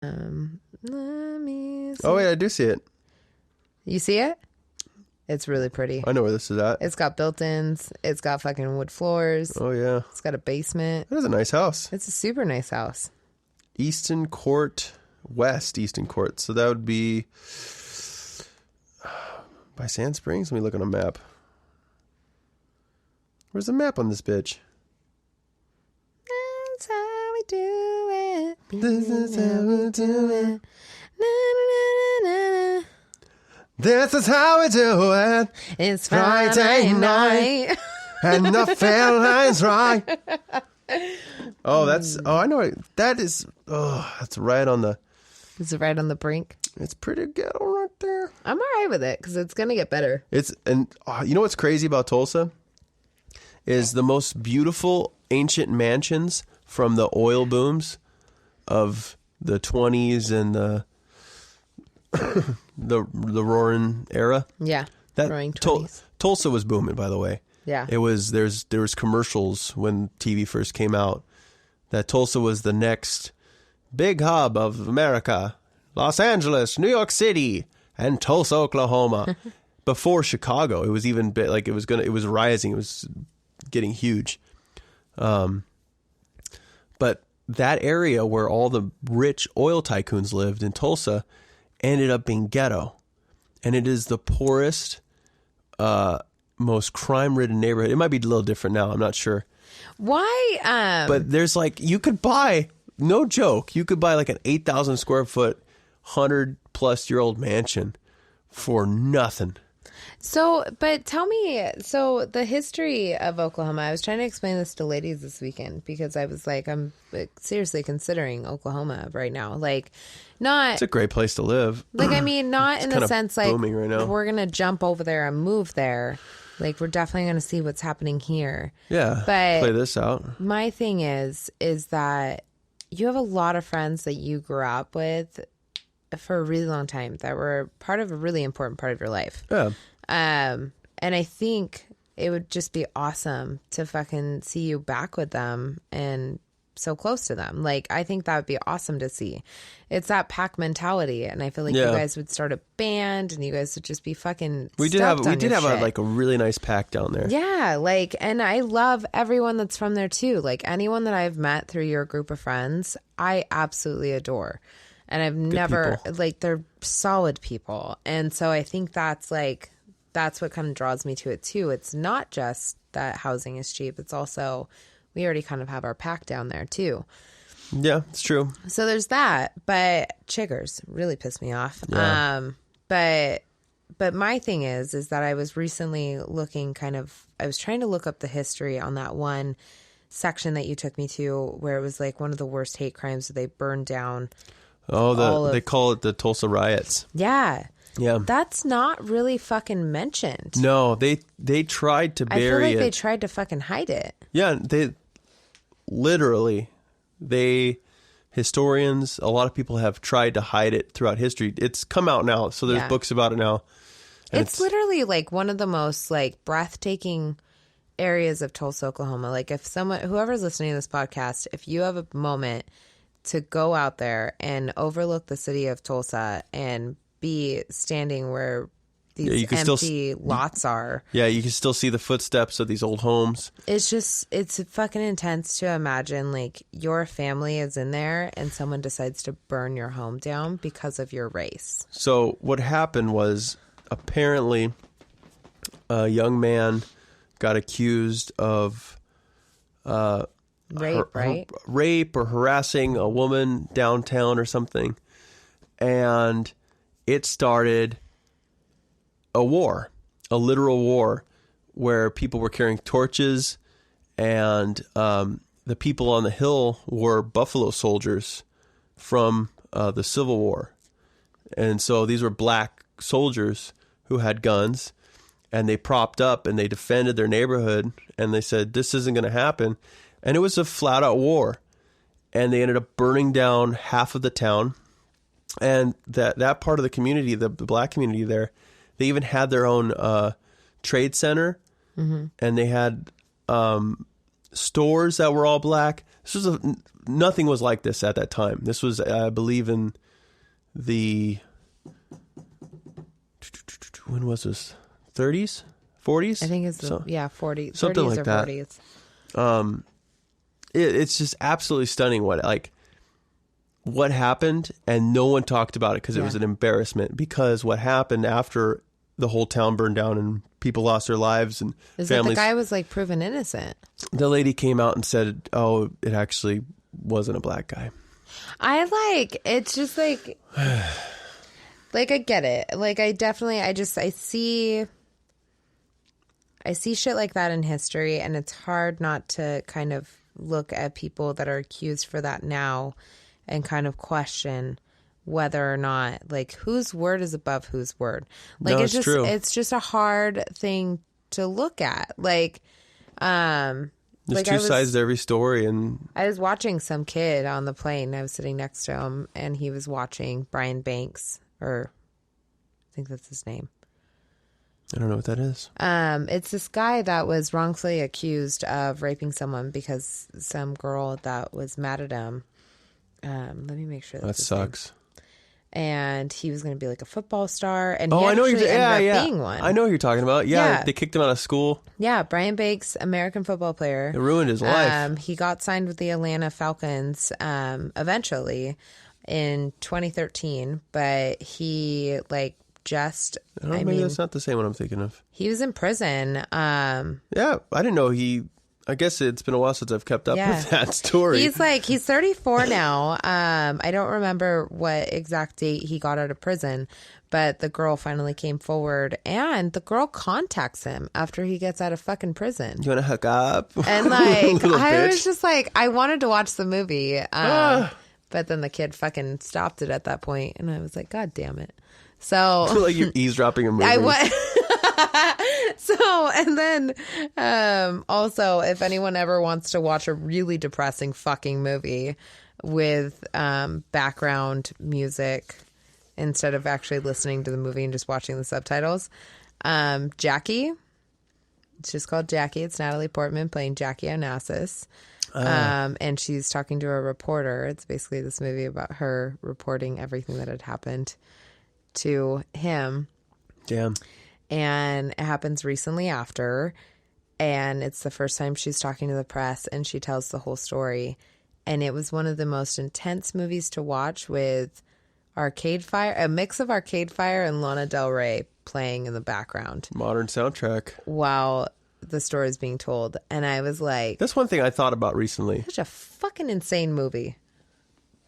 Let me see. Oh, wait, I do see it. You see it? It's really pretty. I know where this is at. It's got built-ins. It's got fucking wood floors. Oh, yeah. It's got a basement. That is a nice house. It's a super nice house. Easton Court, West Easton Court. So that would be by Sand Springs. Let me look on a map. Where's the map on this bitch? That's how we do it. This is how we do it. Na, na, na, na, na. This is how we do it. It's Friday night. And the feeling's right. I know it. That's right on the. Is it right on the brink? It's pretty ghetto right there. I'm all right with it because it's going to get better. You know what's crazy about Tulsa? Is the most beautiful ancient mansions from the oil booms of the 20s and the roaring era. Yeah. Roaring 20s. Tulsa was booming, by the way. Yeah. There was commercials when TV first came out that Tulsa was the next big hub of America. Los Angeles, New York City, and Tulsa, Oklahoma. Before Chicago, it was even like it was rising. It was getting huge. But that area where all the rich oil tycoons lived in Tulsa ended up being ghetto. And it is the poorest, most crime-ridden neighborhood. It might be a little different now. I'm not sure. Why? But there's you could buy, no joke, you could buy like an 8,000 square foot, 100-plus-year-old mansion for nothing. So, but tell me, so the history of Oklahoma, I was trying to explain this to ladies this weekend because I was like, I'm seriously considering Oklahoma right now. It's a great place to live. Not in the sense booming right now. We're going to jump over there and move there. We're definitely going to see what's happening here. Yeah. But play this out. My thing is that you have a lot of friends that you grew up with for a really long time that were part of a really important part of your life. Yeah. And I think it would just be awesome to fucking see you back with them and so close to them. I think that would be awesome to see. It's that pack mentality, and I feel like you guys would start a band, and you guys would just be fucking. We did have a really nice pack down there. Yeah, and I love everyone that's from there too. Anyone that I've met through your group of friends, I absolutely adore, and I've never people. They're solid people, and so I think that's what kind of draws me to it too. It's not just that housing is cheap; it's also we already kind of have our pack down there too. Yeah, it's true. So there's that, but chiggers really piss me off. Yeah. But my thing is that I was recently I was trying to look up the history on that one section that you took me to where it was one of the worst hate crimes that they burned down. Oh, they call it the Tulsa riots. Yeah. Yeah. That's not really fucking mentioned. No, they tried to bury it. I feel like they tried to fucking hide it. Yeah, historians, a lot of people have tried to hide it throughout history. It's come out now, so there's books about it now. It's literally one of the most breathtaking areas of Tulsa, Oklahoma. If whoever's listening to this podcast, if you have a moment to go out there and overlook the city of Tulsa and be standing where these empty lots are. Yeah, you can still see the footsteps of these old homes. It's fucking intense to imagine your family is in there and someone decides to burn your home down because of your race. So what happened was apparently a young man got accused of rape or harassing a woman downtown or something. And it started a war, a literal war, where people were carrying torches, and the people on the hill were buffalo soldiers from the Civil War. And so these were black soldiers who had guns, and they propped up and they defended their neighborhood, and they said, this isn't going to happen. And it was a flat-out war. And they ended up burning down half of the town. And that part of the community, the black community there, they even had their own trade center, and they had stores that were all black. nothing was like this at that time. This was, I believe, in the, when was this? 30s? 40s? I think it's 40s. Something 30s like or that. 40s. It's just absolutely stunning what happened, and no one talked about it because it was an embarrassment. Because what happened after the whole town burned down and people lost their lives and Is families. that the guy was like proven innocent? The lady came out and said, "Oh, it actually wasn't a black guy." It's just like I get it. Like I see shit like that in history, and it's hard not to kind of look at people that are accused for that now and kind of question whether or not, like, whose word is above whose word. Like, No, it's just true. It's just a hard thing to look at. Like, There's like two sides to every story, and I was watching some kid on the plane. I was sitting next to him, and he was watching Brian Banks, or I think that's his name. I don't know what that is. It's this guy that was wrongfully accused of raping someone because some girl that was mad at him. Let me make sure That sucks. And he was going to be like a football star, and he I know actually ended up being yeah. one. I know who you're talking about. Yeah, Yeah. they kicked him out of school. Yeah, Brian Banks, American football player. It ruined his life. He got signed with the Atlanta Falcons eventually in 2013, but he Maybe that's not the same one I'm thinking of. he was in prison. Yeah, I didn't know I guess it's been a while since I've kept up with that story. He's 34 now. I don't remember what exact date he got out of prison, but the girl finally came forward, and the girl contacts him after he gets out of fucking prison. You want to hook up? And like, Little I bitch. was just like, I wanted to watch the movie, but then the kid fucking stopped it at that point, and I was like, God damn it. So Like you're eavesdropping a movie. I went. So, and then also, if anyone ever wants to watch a really depressing fucking movie with background music instead of actually listening to the movie and just watching the subtitles, Jackie. It's just called Jackie. It's Natalie Portman playing Jackie Onassis. And she's talking to a reporter. It's basically this movie about her reporting everything that had happened to him. Damn. And it happens recently after, and it's the first time she's talking to the press, and she tells the whole story. And it was one of the most intense movies to watch, with Arcade Fire, a mix of Arcade Fire and Lana Del Rey playing in the background Modern soundtrack. while the story is being told. And I was like, That's one thing I thought about recently. such a fucking insane movie.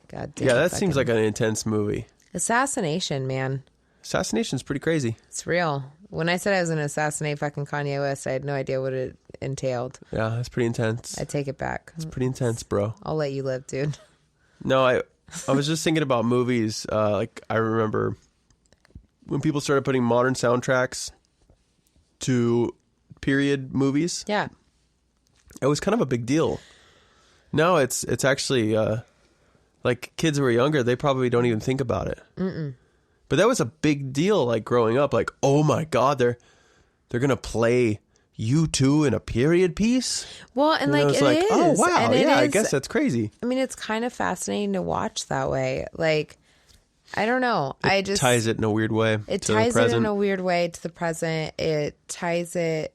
God damn. Yeah, that seems like an intense movie. Assassination, man. Assassination's pretty crazy. It's real. When I said I was going to assassinate fucking Kanye West, I had no idea what it entailed. Yeah, that's pretty intense. I take it back. It's pretty intense, bro. I'll let you live, dude. No, I was just thinking about movies. Like, I remember when people started putting modern soundtracks to period movies. Yeah. It was kind of a big deal. Now it's actually like kids who are younger, they probably don't even think about it. Mm-mm. But that was a big deal, like growing up. Like, oh my God, they're gonna play U2 in a period piece. Well, and like I was it like, is. oh wow, And yeah, I is- guess that's crazy. I mean, it's kind of fascinating to watch that way. Like, I don't know. It ties it in a weird way. It to ties the it present. in a weird way to the present. It ties it.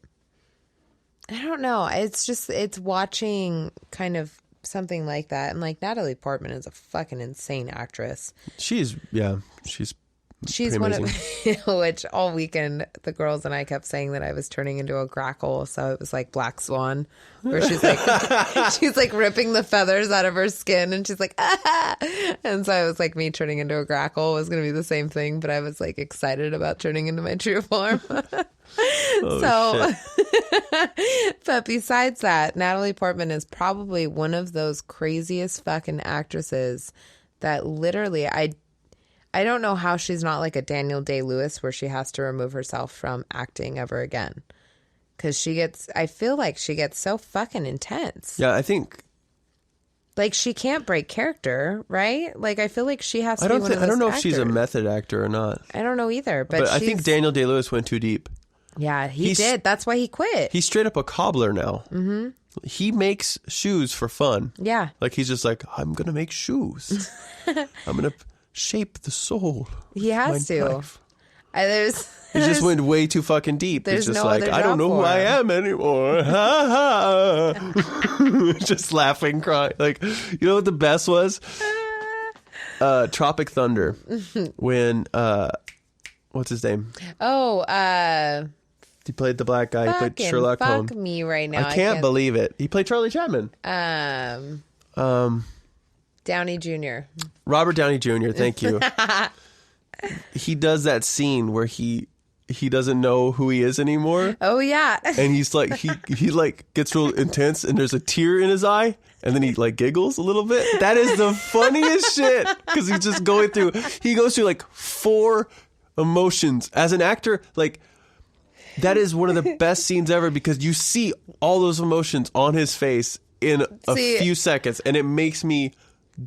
I don't know. It's watching kind of something like that. And like Natalie Portman is a fucking insane actress. She's She's pretty one amazing. of which all weekend the girls and I kept saying that I was turning into a grackle, so it was like Black Swan, where she's like ripping the feathers out of her skin, and she's like ah! And so I was like, me turning into a grackle was going to be the same thing, but I was like excited about turning into my true form. Oh, shit. But besides that, Natalie Portman is probably one of those craziest fucking actresses that literally I don't know how she's not like a Daniel Day-Lewis where she has to remove herself from acting ever again. Because I feel like she gets so fucking intense. Yeah, I think. Like, she can't break character, right? Like, I feel like she has to be one of those I don't know actors. if she's a method actor or not. I don't know either. But I think Daniel Day-Lewis went too deep. Yeah, he did. That's why he quit. He's straight up a cobbler now. Mm-hmm. He makes shoes for fun. Yeah. Like, he's just like, I'm going to make shoes. I'm going to shape the soul. He has to. Life. He just went way too fucking deep. There's He's just no like, other I don't job know who for I him. am anymore. Ha ha. Just laughing, crying. Like, you know what the best was? Tropic Thunder. When, what's his name? Oh, He played the black guy. He played Sherlock Holmes. Fuck me right now. I can't believe it. He played Charlie Chapman. Downey Jr. Robert Downey Jr. Thank you. He does that scene where he doesn't know who he is anymore. Oh yeah. And he's like he like gets real intense and there's a tear in his eye and then he like giggles a little bit. That is the funniest shit because he's just he goes through like 4 emotions as an actor. Like, that is one of the best scenes ever because you see all those emotions on his face in a few seconds and it makes me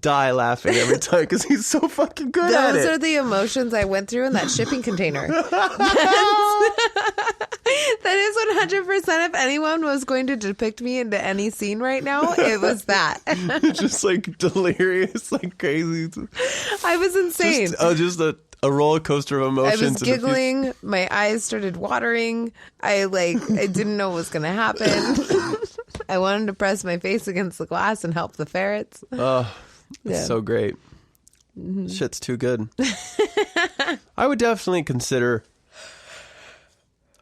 die laughing every time because he's so fucking good at it. Those are the emotions I went through in that shipping container. That is 100%. If anyone was going to depict me into any scene right now, it was that. Just like delirious, like crazy. I was insane. Just a roller coaster of emotions. I was giggling. My eyes started watering. I didn't know what was going to happen. I wanted to press my face against the glass and help the ferrets. Oh, that's so great. Mm-hmm. Shit's too good. I would definitely consider.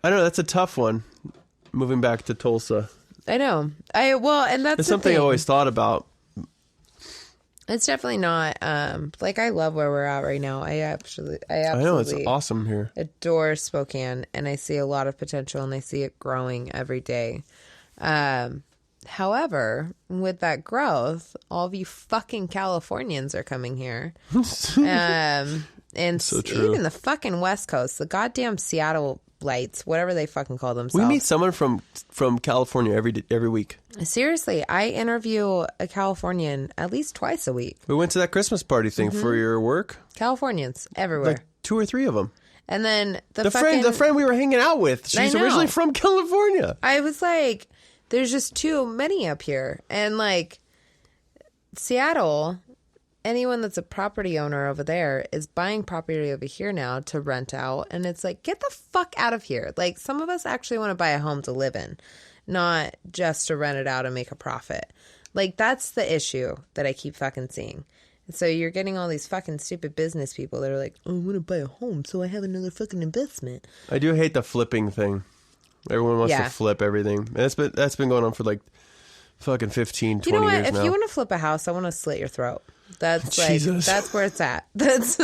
I don't know. That's a tough one. Moving back to Tulsa. I know. And that's it's something I always thought about. It's definitely not. I love where we're at right now. I absolutely know it's awesome here. Adore Spokane, and I see a lot of potential, and I see it growing every day. However, with that growth, all of you fucking Californians are coming here. And so true. Even the fucking West Coast, the goddamn Seattle lights, whatever they fucking call themselves. We meet someone from California every week. Seriously, I interview a Californian at least twice a week. We went to that Christmas party thing for your work. Californians everywhere. Like 2 or 3 of them. And then the friend we were hanging out with, she's originally from California. I was like, there's just too many up here. And like Seattle, anyone that's a property owner over there is buying property over here now to rent out. And it's like, get the fuck out of here. Like, some of us actually want to buy a home to live in, not just to rent it out and make a profit. Like, that's the issue that I keep fucking seeing. So you're getting all these fucking stupid business people that are like, oh, I want to buy a home so I have another fucking investment. I do hate the flipping thing. Everyone wants to flip everything. And that's been going on for like fucking 15, 20 years now. You know what? If you want to flip a house, I want to slit your throat. That's Jesus. That's where it's at. That's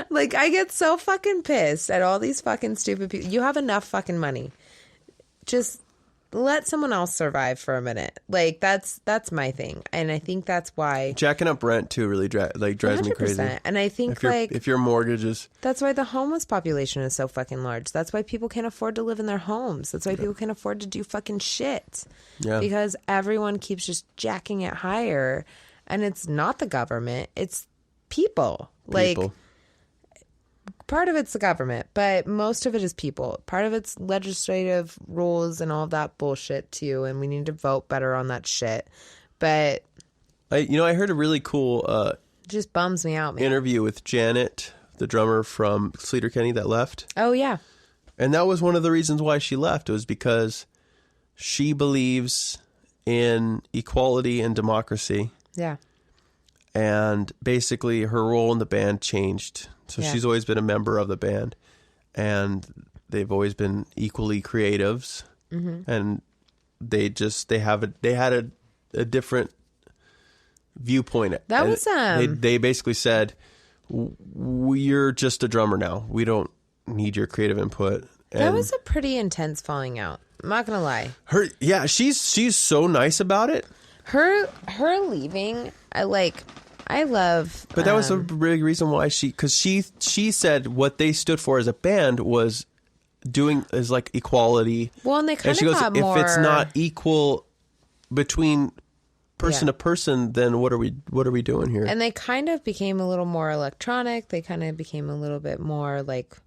like, I get so fucking pissed at all these fucking stupid people. You have enough fucking money. Just let someone else survive for a minute. Like, that's my thing. And I think that's why jacking up rent too really drives me crazy. And I think if your mortgage is, that's why the homeless population is so fucking large. That's why people can't afford to live in their homes. That's why people can't afford to do fucking shit. Yeah. Because everyone keeps just jacking it higher. And it's not the government, it's people. Like, part of it's the government, but most of it is people. Part of it's legislative rules and all of that bullshit too, and we need to vote better on that shit. But I heard a really cool it just bums me out, man. Interview with Janet, the drummer from Sleater-Kinney that left. Oh yeah. And that was one of the reasons why she left. It was because she believes in equality and democracy. Yeah. And basically her role in the band changed. So she's always been a member of the band. And they've always been equally creatives. Mm-hmm. And they had a different viewpoint. That was they basically said, we're just a drummer now. We don't need your creative input. And that was a pretty intense falling out. I'm not gonna lie. She's so nice about it. Her leaving, I love. But that was a big reason why because she said what they stood for as a band was like equality. Well, and they kind of goes, got more. If it's not equal between person to person, then what are we doing here? And they kind of became a little more electronic. They kind of became a little bit more like,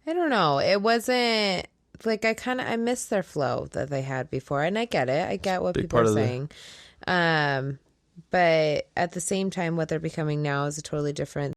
I don't know. It wasn't like I miss their flow that they had before, and I get it. I get what Big people part are of the- saying. But at the same time, what they're becoming now is a totally different